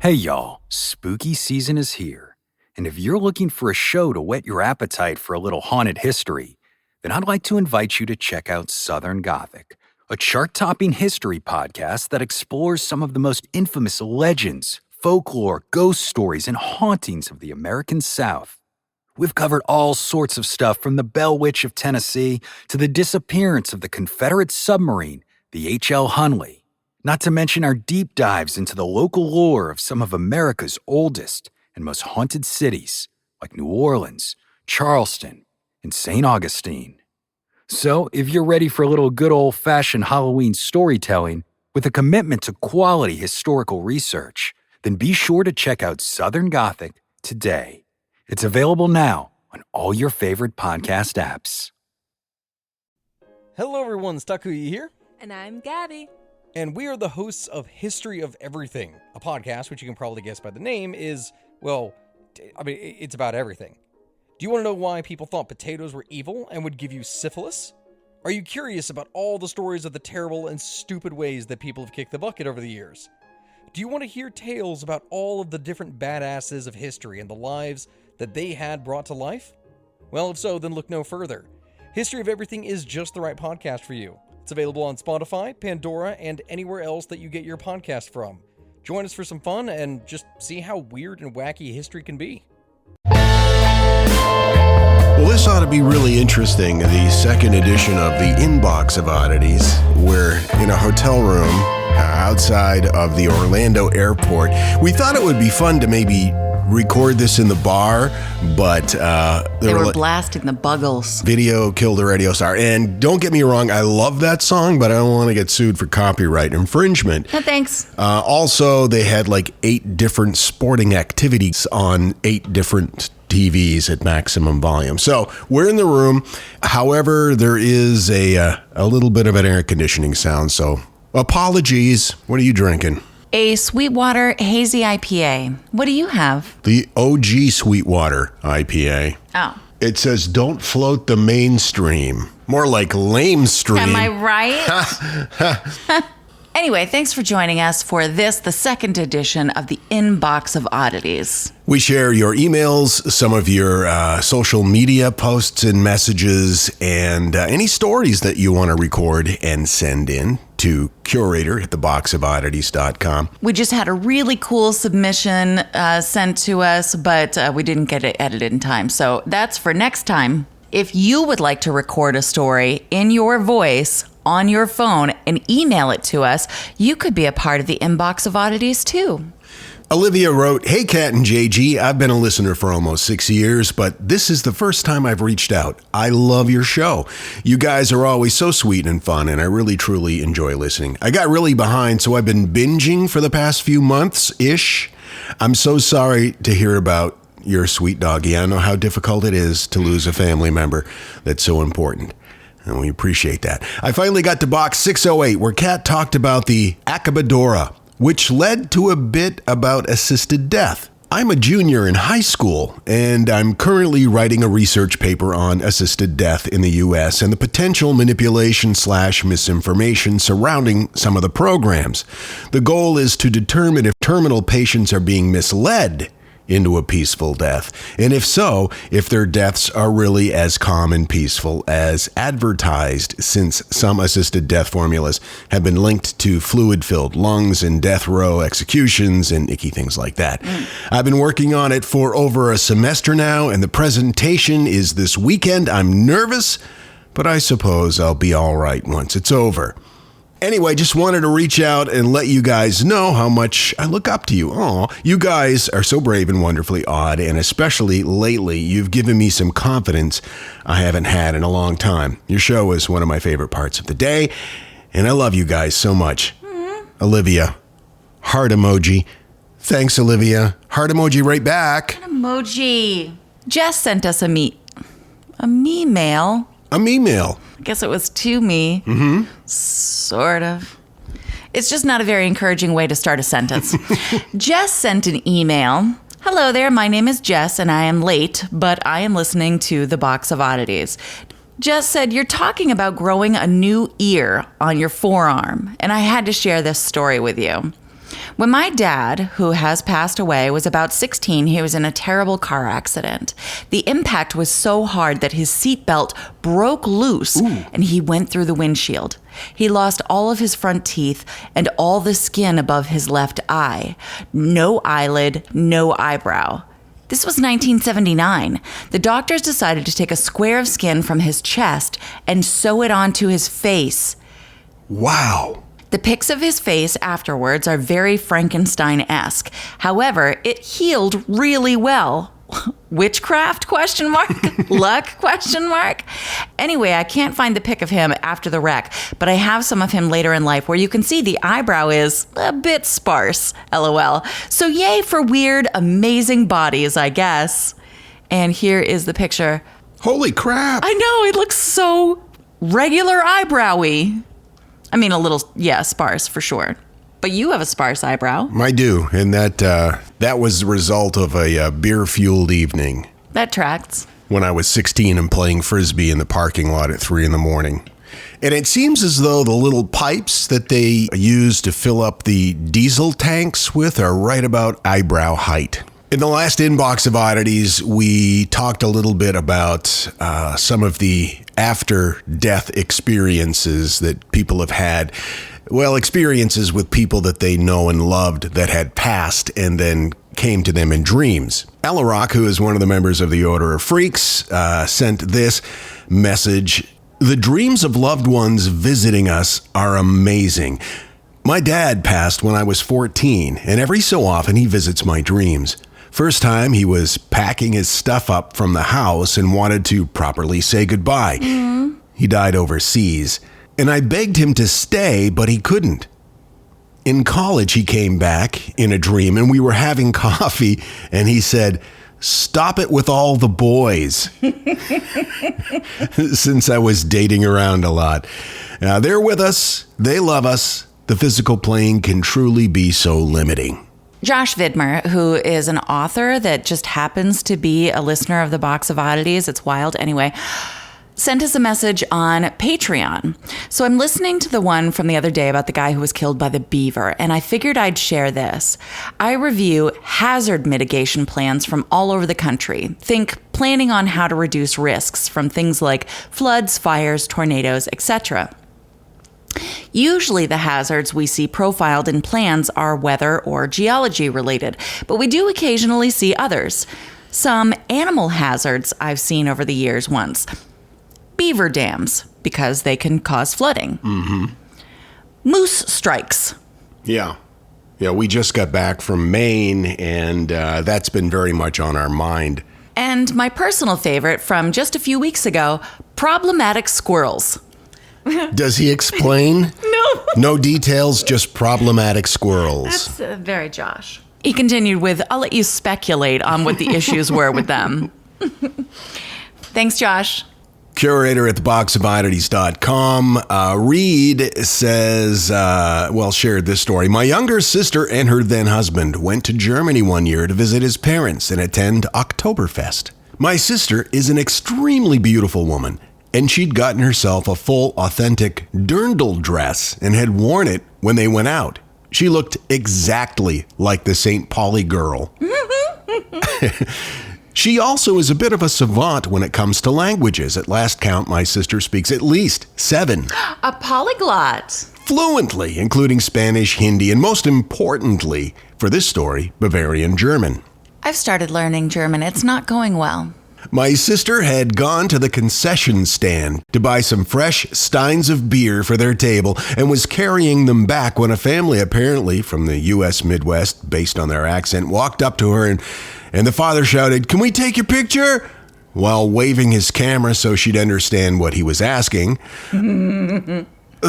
Hey y'all, spooky season is here, and if you're looking for a show to whet your appetite for a little haunted history, then I'd like to invite you to check out Southern Gothic, a chart-topping history podcast that explores some of the most infamous legends, folklore, ghost stories, and hauntings of the American South. We've covered all sorts of stuff from the Bell Witch of Tennessee to the disappearance of the Confederate submarine, the H.L. Hunley. Not to mention our deep dives into the local lore of some of America's oldest and most haunted cities, like New Orleans, Charleston, and St. Augustine. So, if you're ready for a little good old-fashioned Halloween storytelling with a commitment to quality historical research, then be sure to check out Southern Gothic today. It's available now on all your favorite podcast apps. Hello everyone, Takuya here. And I'm Gabby. And we are the hosts of History of Everything, a podcast which you can probably guess by the name is, it's about everything. Do you want to know why people thought potatoes were evil and would give you syphilis? Are you curious about all the stories of the terrible and stupid ways that people have kicked the bucket over the years? Do you want to hear tales about all of the different badasses of history and the lives that they had brought to life? Well, if so, then look no further. History of Everything is just the right podcast for you. It's available on Spotify, Pandora, and anywhere else that you get your podcast from. Join us for some fun and just see how weird and wacky history can be. Well, this ought to be really interesting. The second edition of the Inbox of Oddities. We're in a hotel room outside of the Orlando airport. We thought it would be fun to maybe record this in the bar, but they were blasting the Buggles. Video killed the radio star. And don't get me wrong, I love that song, but I don't want to get sued for copyright infringement. No, thanks. Also, they had like 8 different sporting activities on 8 different TVs at maximum volume. So we're in the room. However, there is a little bit of an air conditioning sound. So apologies. What are you drinking? A Sweetwater Hazy IPA. What do you have? The OG Sweetwater IPA. Oh. It says, don't float the mainstream. More like lame stream. Am I right? Anyway, thanks for joining us for this, the second edition of the Inbox of Oddities. We share your emails, some of your social media posts and messages, and any stories that you want to record and send in to curator at theboxofoddities.com. We just had a really cool submission sent to us, but we didn't get it edited in time. So that's for next time. If you would like to record a story in your voice on your phone and email it to us, you could be a part of the Inbox of Oddities too. Olivia wrote, "Hey, Kat and JG, I've been a listener for almost 6 years, but this is the first time I've reached out. I love your show. You guys are always so sweet and fun, and I really, truly enjoy listening. I got really behind, so I've been binging for the past few months-ish. I'm so sorry to hear about your sweet doggy. I know how difficult it is to lose a family member that's so important. And we appreciate that. I finally got to box 608, where Kat talked about the Acabadora, which led to a bit about assisted death. I'm a junior in high school, and I'm currently writing a research paper on assisted death in the U.S. and the potential manipulation/misinformation surrounding some of the programs. The goal is to determine if terminal patients are being misled into a peaceful death, and if so, if their deaths are really as calm and peaceful as advertised, since some assisted death formulas have been linked to fluid-filled lungs and death row executions and icky things like that. I've been working on it for over a semester now, and the presentation is this weekend. I'm nervous, but I suppose I'll be all right once it's over. Anyway, just wanted to reach out and let you guys know how much I look up to you. Aw, you guys are so brave and wonderfully odd, and especially lately, you've given me some confidence I haven't had in a long time. Your show is one of my favorite parts of the day, and I love you guys so much. Olivia, heart emoji. Thanks, Olivia. Heart emoji right back. Emoji. Jess sent us a me-mail. A me-mail. I guess it was to me. Sort of. It's just not a very encouraging way to start a sentence. Jess sent an email. Hello there, my name is Jess and I am late, but I am listening to The Box of Oddities. Jess said, you're talking about growing a new ear on your forearm, and I had to share this story with you. When my dad, who has passed away, was about 16, he was in a terrible car accident. The impact was so hard that his seatbelt broke loose and he went through the windshield. He lost all of his front teeth and all the skin above his left eye. No eyelid, no eyebrow. This was 1979. The doctors decided to take a square of skin from his chest and sew it onto his face. Wow. The pics of his face afterwards are very Frankenstein-esque. However, it healed really well. Witchcraft? Question mark? Luck? Question mark? Anyway, I can't find the pic of him after the wreck, but I have some of him later in life where you can see the eyebrow is a bit sparse, LOL. So yay for weird, amazing bodies, I guess. And here is the picture. Holy crap. I know, it looks so regular eyebrowy. I mean, a little, sparse for sure. But you have a sparse eyebrow. I do, and that was the result of a beer-fueled evening. That tracks. When I was 16 and playing Frisbee in the parking lot at 3 a.m. And it seems as though the little pipes that they use to fill up the diesel tanks with are right about eyebrow height. In the last Inbox of Oddities, we talked a little bit about some of the after-death experiences that people have had. Well, experiences with people that they know and loved that had passed and then came to them in dreams. Ella Rock, who is one of the members of the Order of Freaks, sent this message. The dreams of loved ones visiting us are amazing. My dad passed when I was 14, and every so often he visits my dreams. First time, he was packing his stuff up from the house and wanted to properly say goodbye. He died overseas, and I begged him to stay, but he couldn't. In college, he came back in a dream, and we were having coffee, and he said, "Stop it with all the boys." Since I was dating around a lot. They're with us. They love us. The physical plane can truly be so limiting. Josh Vidmer, who is an author that just happens to be a listener of the Box of Oddities, it's wild anyway, sent us a message on Patreon. So I'm listening to the one from the other day about the guy who was killed by the beaver, and I figured I'd share this. I review hazard mitigation plans from all over the country. Think planning on how to reduce risks from things like floods, fires, tornadoes, etc. Usually the hazards we see profiled in plans are weather or geology related, but we do occasionally see others. Some animal hazards I've seen over the years once. Beaver dams, because they can cause flooding. Moose strikes. Yeah, we just got back from Maine, and that's been very much on our mind. And my personal favorite from just a few weeks ago, problematic squirrels. Does he explain? No. No details, just problematic squirrels. That's very Josh. He continued with, I'll let you speculate on what the issues were with them. Thanks, Josh. Curator at theboxofoddities.com. Reed says, shared this story. My younger sister and her then husband went to Germany one year to visit his parents and attend Oktoberfest. My sister is an extremely beautiful woman, and she'd gotten herself a full, authentic dirndl dress and had worn it when they went out. She looked exactly like the St. Pauli girl. She also is a bit of a savant when it comes to languages. At last count, my sister speaks at least 7. A polyglot. Fluently, including Spanish, Hindi, and most importantly, for this story, Bavarian German. I've started learning German. It's not going well. My sister had gone to the concession stand to buy some fresh steins of beer for their table and was carrying them back when a family, apparently from the U.S. Midwest, based on their accent, walked up to her and the father shouted, "Can we take your picture?" while waving his camera so she'd understand what he was asking.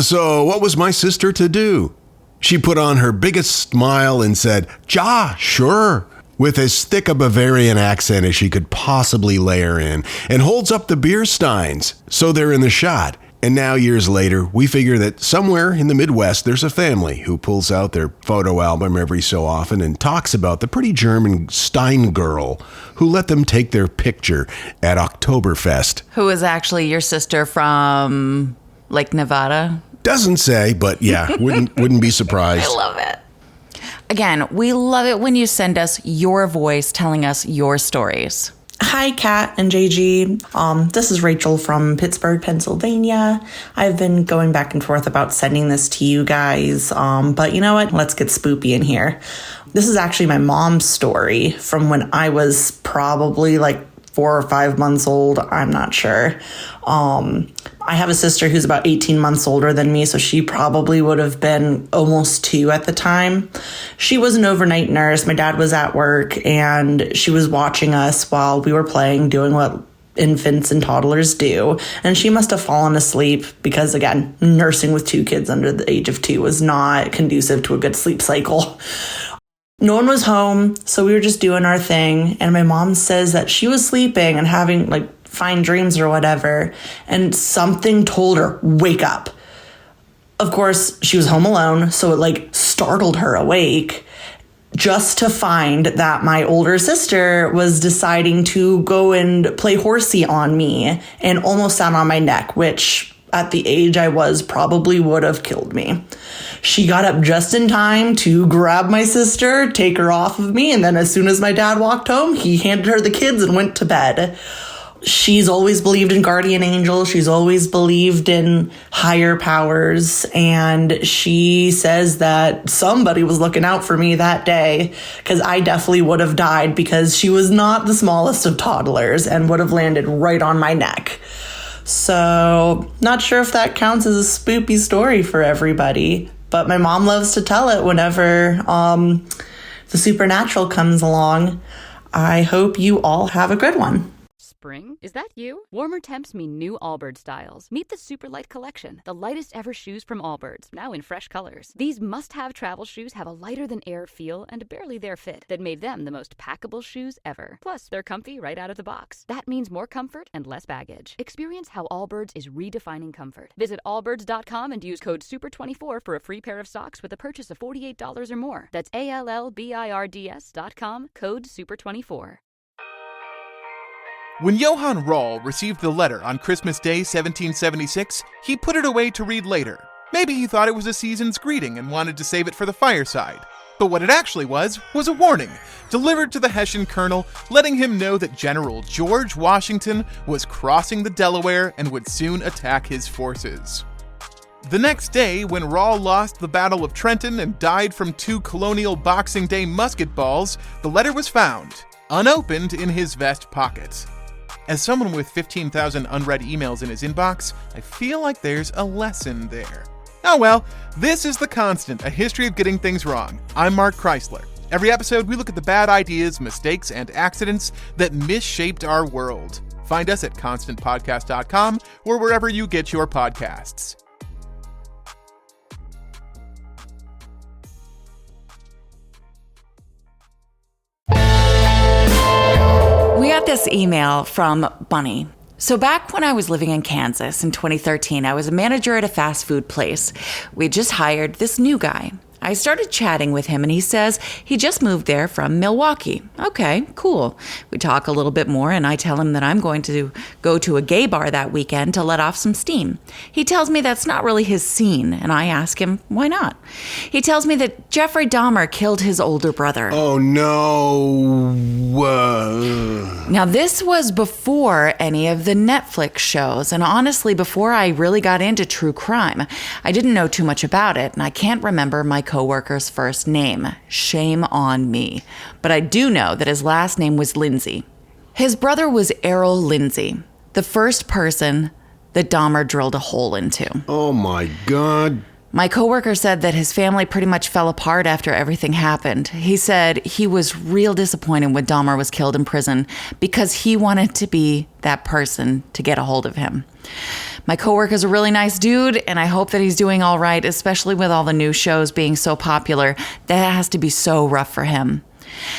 So what was my sister to do? She put on her biggest smile and said, "Ja, sure," with as thick a Bavarian accent as she could possibly layer in, and holds up the beer steins so they're in the shot. And now, years later, we figure that somewhere in the Midwest, there's a family who pulls out their photo album every so often and talks about the pretty German Stein girl who let them take their picture at Oktoberfest. Who is actually your sister from, like, Nevada? Doesn't say, but yeah, wouldn't be surprised. I love it. Again, we love it when you send us your voice telling us your stories. Hi, Kat and JG. This is Rachel from Pittsburgh, Pennsylvania. I've been going back and forth about sending this to you guys, but you know what? Let's get spoopy in here. This is actually my mom's story from when I was probably like 4 or 5 months old. I'm not sure. I have a sister who's about 18 months older than me, so she probably would have been almost 2 at the time. She was an overnight nurse. My dad was at work, and she was watching us while we were playing, doing what infants and toddlers do. And she must have fallen asleep because, again, nursing with 2 kids under the age of 2 was not conducive to a good sleep cycle. No one was home, so we were just doing our thing. And my mom says that she was sleeping and having like fine dreams or whatever. And something told her, wake up. Of course, she was home alone, so it like startled her awake, just to find that my older sister was deciding to go and play horsey on me and almost sat on my neck, which at the age I was probably would have killed me. She got up just in time to grab my sister, take her off of me, and then as soon as my dad walked home, he handed her the kids and went to bed. She's always believed in guardian angels. She's always believed in higher powers. And she says that somebody was looking out for me that day, because I definitely would have died, because she was not the smallest of toddlers and would have landed right on my neck. So not sure if that counts as a spoopy story for everybody, but my mom loves to tell it whenever the supernatural comes along. I hope you all have a good one. Spring? Is that you? Warmer temps mean new Allbirds styles. Meet the Super Light Collection, the lightest ever shoes from Allbirds, now in fresh colors. These must-have travel shoes have a lighter-than-air feel and a barely-there fit that made them the most packable shoes ever. Plus, they're comfy right out of the box. That means more comfort and less baggage. Experience how Allbirds is redefining comfort. Visit allbirds.com and use code SUPER24 for a free pair of socks with a purchase of $48 or more. That's ALLBIRDS.com, code SUPER24. When Johann Rall received the letter on Christmas Day 1776, he put it away to read later. Maybe he thought it was a season's greeting and wanted to save it for the fireside. But what it actually was a warning, delivered to the Hessian colonel, letting him know that General George Washington was crossing the Delaware and would soon attack his forces. The next day, when Rall lost the Battle of Trenton and died from 2 colonial Boxing Day musket balls, the letter was found, unopened, in his vest pocket. As someone with 15,000 unread emails in his inbox, I feel like there's a lesson there. Oh well, this is The Constant, a history of getting things wrong. I'm Mark Chrysler. Every episode, we look at the bad ideas, mistakes, and accidents that misshaped our world. Find us at constantpodcast.com or wherever you get your podcasts. We got this email from Bunny. So back when I was living in Kansas in 2013, I was a manager at a fast food place. We just hired this new guy. I started chatting with him and he says he just moved there from Milwaukee. Okay, cool. We talk a little bit more and I tell him that I'm going to go to a gay bar that weekend to let off some steam. He tells me that's not really his scene and I ask him, why not? He tells me that Jeffrey Dahmer killed his older brother. Oh, no. Now, this was before any of the Netflix shows, and honestly, before I really got into true crime. I didn't know too much about it, and I can't remember my coworker's first name. Shame on me. But I do know that his last name was Lindsay. His brother was Errol Lindsay, the first person that Dahmer drilled a hole into. Oh, my God. My coworker said that his family pretty much fell apart after everything happened. He said he was real disappointed when Dahmer was killed in prison because he wanted to be that person to get a hold of him. My coworker's a really nice dude, and I hope that he's doing all right, especially with all the new shows being so popular. That has to be so rough for him.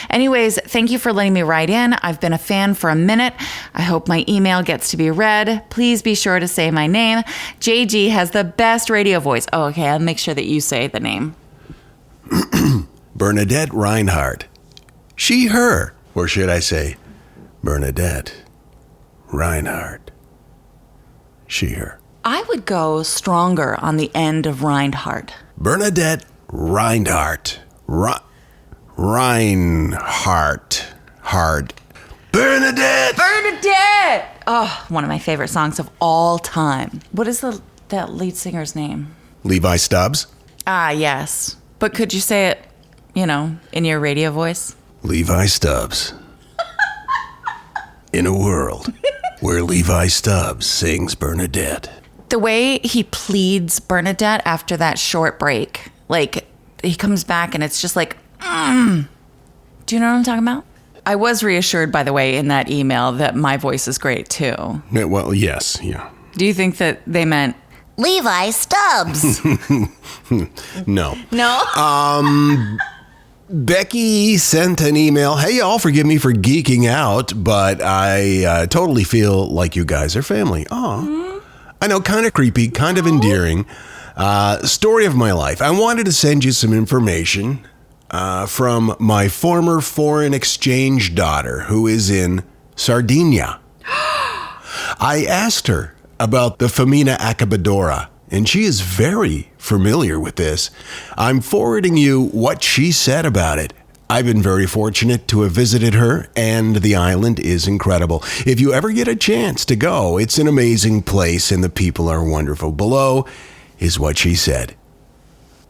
Anyways, thank you for letting me write in. I've been a fan for a minute. I hope my email gets to be read. Please be sure to say my name. JG has the best radio voice. Oh, okay, I'll make sure that you say the name. Bernadette Reinhardt. She, her. Or should I say, Bernadette Reinhardt. She, her. I would go stronger on the end of Reinhardt. Bernadette Reinhardt. Reinhardt. Bernadette! Bernadette! Oh, one of my favorite songs of all time. What is that lead singer's name? Levi Stubbs? Ah, yes. But could you say it, in your radio voice? Levi Stubbs. In a world where Levi Stubbs sings Bernadette. The way he pleads Bernadette after that short break, like, he comes back and it's just like, Do you know what I'm talking about? I was reassured, by the way, in that email that my voice is great, too. Yeah, well, yes, yeah. Do you think that they meant Levi Stubbs? No. No? Becky sent an email. Hey, y'all, forgive me for geeking out, but I totally feel like you guys are family. Aw. I know, kind of creepy, kind of endearing. Story of my life. I wanted to send you some information from my former foreign exchange daughter who is in Sardinia. I asked her about the Femina Acabadora, and she is very familiar with this. I'm forwarding you what she said about it. I've been very fortunate to have visited her, and the island is incredible. If you ever get a chance to go, it's an amazing place, and the people are wonderful. Below is what she said.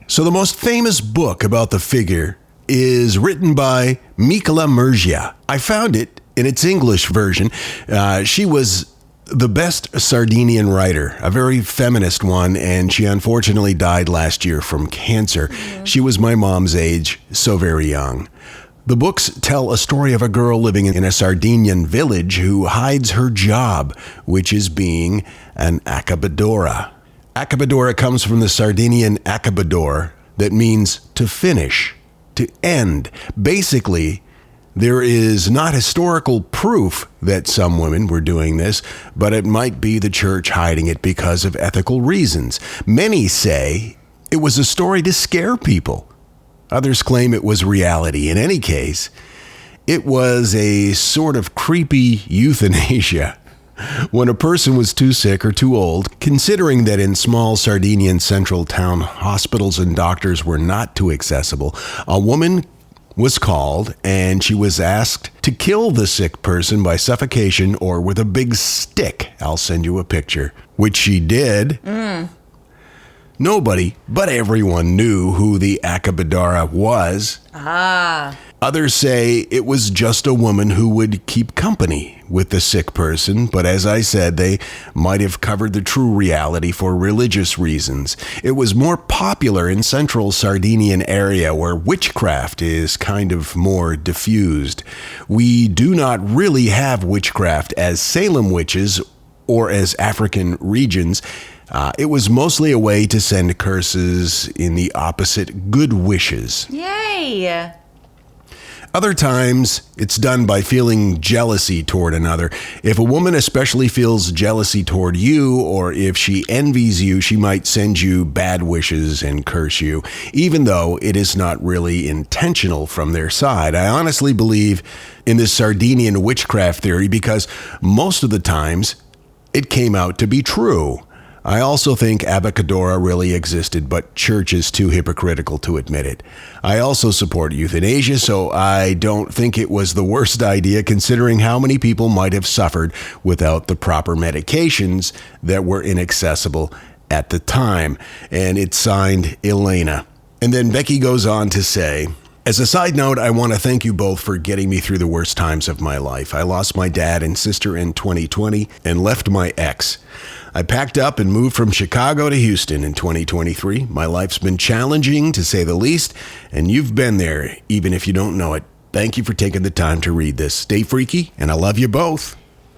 So the most famous book about the figure is written by Mikola Murgia. I found it in its English version. She was the best Sardinian writer, a very feminist one, and she unfortunately died last year from cancer. She was my mom's age, so very young. The books tell a story of a girl living in a Sardinian village who hides her job, which is being an acabadora. Acabadora comes from the Sardinian acabador, that means to finish, to end. Basically, there is not historical proof that some women were doing this, but it might be the church hiding it because of ethical reasons. Many say it was a story to scare people. Others claim it was reality. In any case, it was a sort of creepy euthanasia. When a person was too sick or too old, considering that in small Sardinian central town hospitals and doctors were not too accessible, a woman was called and she was asked to kill the sick person by suffocation or with a big stick. I'll send you a picture, which she did. Nobody but everyone knew who the acabadora was. Others say it was just a woman who would keep company with the sick person, but as I said, they might have covered the true reality for religious reasons. It was more popular in central Sardinian area where witchcraft is kind of more diffused. We do not really have witchcraft as Salem witches or as African regions. It was mostly a way to send curses in the opposite, good wishes. Yay! Other times, it's done by feeling jealousy toward another. If a woman especially feels jealousy toward you, or if she envies you, she might send you bad wishes and curse you, even though it is not really intentional from their side. I honestly believe in this Sardinian witchcraft theory because most of the times, it came out to be true. I also think Abacadora really existed, but church is too hypocritical to admit it. I also support euthanasia, so I don't think it was the worst idea considering how many people might have suffered without the proper medications that were inaccessible at the time. And it's signed Elena. And then Becky goes on to say, as a side note, I want to thank you both for getting me through the worst times of my life. I lost my dad and sister in 2020 and left my ex. I packed up and moved from Chicago to Houston in 2023. My life's been challenging, to say the least, and you've been there, even if you don't know it. Thank you for taking the time to read this. Stay freaky, and I love you both.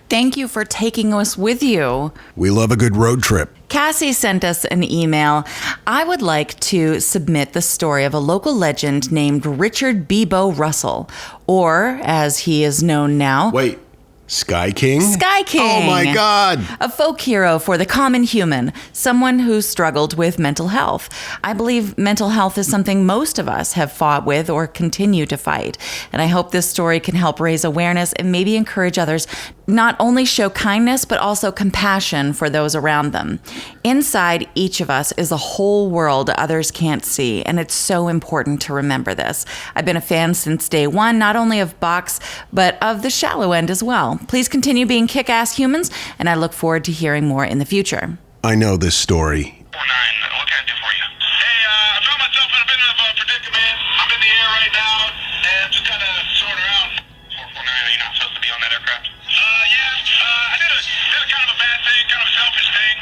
Thank you for taking us with you. We love a good road trip. Cassie sent us an email. I would like to submit the story of a local legend named Richard Bebo Russell, or as he is known now. Wait, Sky King? Sky King. Oh my God. A folk hero for the common human, someone who struggled with mental health. I believe mental health is something most of us have fought with or continue to fight. And I hope this story can help raise awareness and maybe encourage others not only show kindness, but also compassion for those around them. Inside each of us is a whole world others can't see, and it's so important to remember this. I've been a fan since day one, not only of Box, but of The Shallow End as well. Please continue being kick-ass humans, and I look forward to hearing more in the future. I know this story. 49, what can I do for you? Hey, I found myself in a bit of a predicament. I'm in the air right now, and just kind of soaring around. 449, are you not supposed to be on that aircraft? I did a kind of a bad thing, kind of a selfish thing.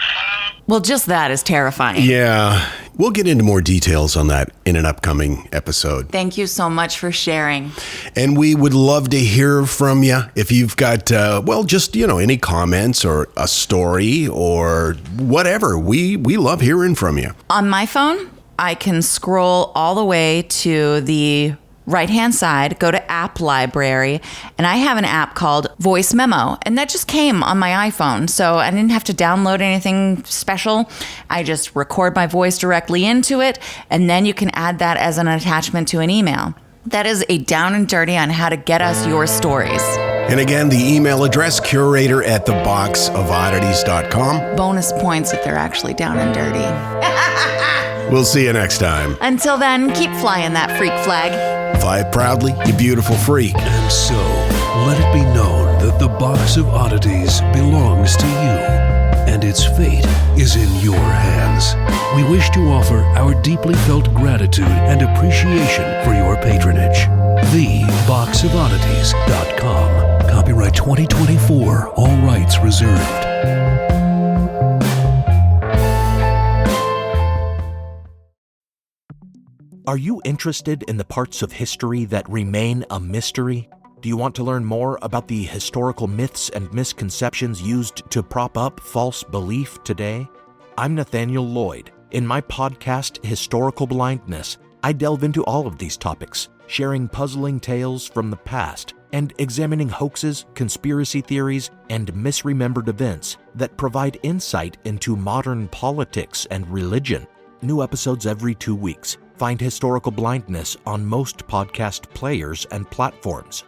Well, just that is terrifying. Yeah, we'll get into more details on that in an upcoming episode. Thank you so much for sharing. And we would love to hear from you if you've got, any comments or a story or whatever. We love hearing from you. On my phone, I can scroll all the way to the right-hand side, go to app library, and I have an app called Voice Memo, and that just came on my iPhone, so I didn't have to download anything special. I just record my voice directly into it, and then you can add that as an attachment to an email. That is a down and dirty on how to get us your stories. And again, the email address, curator@theboxofoddities.com. Bonus points if they're actually down and dirty. We'll see you next time. Until then, keep flying that freak flag. Fly it proudly, you beautiful freak. And so, let it be known that the Box of Oddities belongs to you, and its fate is in your hands. We wish to offer our deeply felt gratitude and appreciation for your patronage. TheBoxOfOddities.com. Copyright 2024, all rights reserved. Are you interested in the parts of history that remain a mystery? Do you want to learn more about the historical myths and misconceptions used to prop up false belief today? I'm Nathaniel Lloyd. In my podcast, Historical Blindness, I delve into all of these topics, sharing puzzling tales from the past and examining hoaxes, conspiracy theories, and misremembered events that provide insight into modern politics and religion. New episodes every 2 weeks. Find Historical Blindness on most podcast players and platforms.